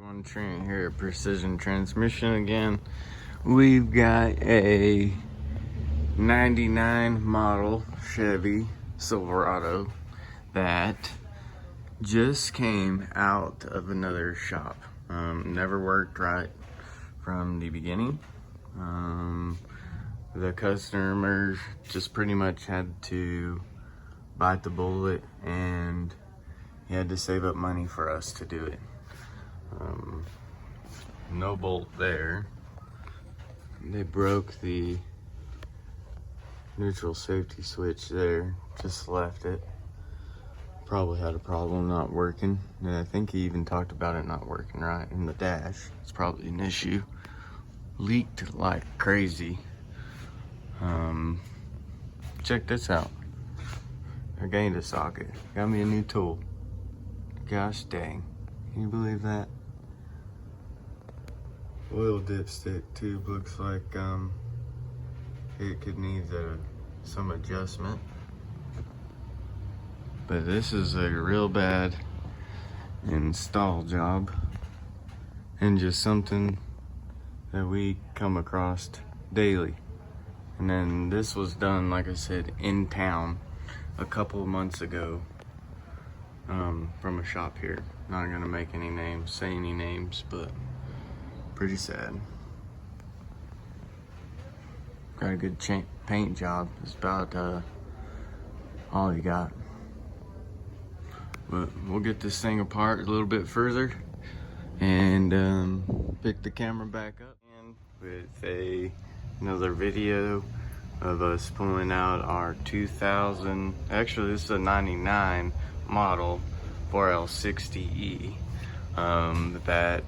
One Trent here at Precision Transmission again. We've got a 99 model Chevy Silverado that just came out of another shop. Never worked right from the beginning. The customer just pretty much had to bite the bullet, and he had to save up money for us to do it. No bolt there. They broke the neutral safety switch there, just left it. Probably had a problem not working, and I think he even talked about it not working right in the dash. It's probably an issue. Leaked like crazy. Check this out. I gained a socket. Got me a new tool. Gosh dang. Can you believe that? Oil dipstick tube looks like it could need some adjustment. But this is a real bad install job, and just something that we come across daily. And then this was done, like I said, in town a couple of months ago, from a shop here. Not gonna make any names, say any names, but pretty sad. Got a good paint job. It's about all you got. But we'll get this thing apart a little bit further and pick the camera back up with another video of us pulling out our 2000, actually this is a 99 model 4L60E that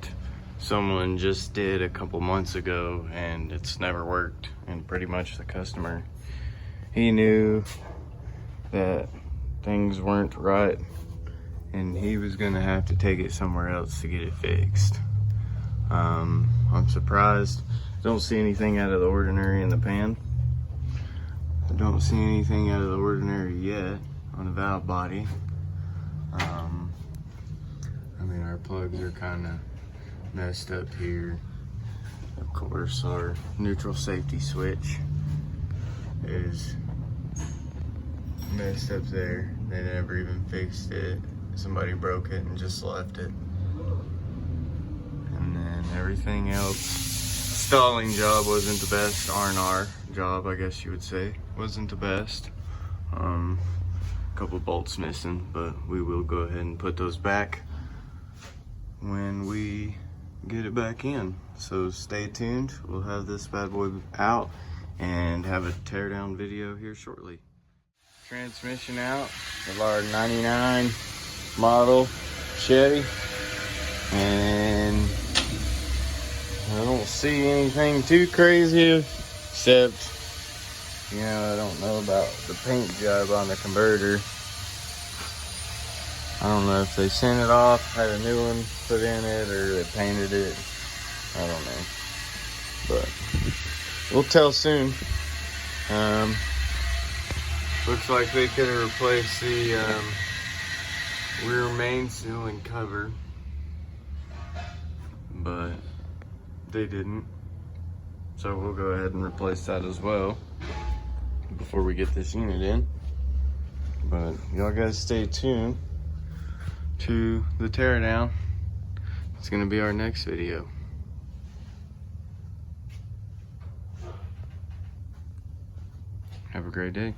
someone just did a couple months ago, and it's never worked. And pretty much the customer, he knew that things weren't right, and he was gonna have to take it somewhere else to get it fixed. I'm surprised. Don't see anything out of the ordinary in the pan. I don't see anything out of the ordinary yet on the valve body. I mean, our plugs are kind of messed up here. Of course, our neutral safety switch is messed up there. They never even fixed it. Somebody broke it and just left it. And then everything else, installing job wasn't the best. R&R job, I guess you would say, wasn't the best. A couple bolts missing, but we will go ahead and put those back when we get it back in. So stay tuned. We'll have this bad boy out and have a teardown video here shortly. Transmission out of our 99 model Chevy, and I don't see anything too crazy except, you know, I don't know about the paint job on the converter. I don't know if they sent it off, had a new one put in it, or they painted it. I don't know. But we'll tell soon. Looks like they could have replaced the rear main seal and cover, but they didn't. So we'll go ahead and replace that as well before we get this unit in. But y'all guys stay tuned to the teardown. It's gonna be our next video. Have a great day.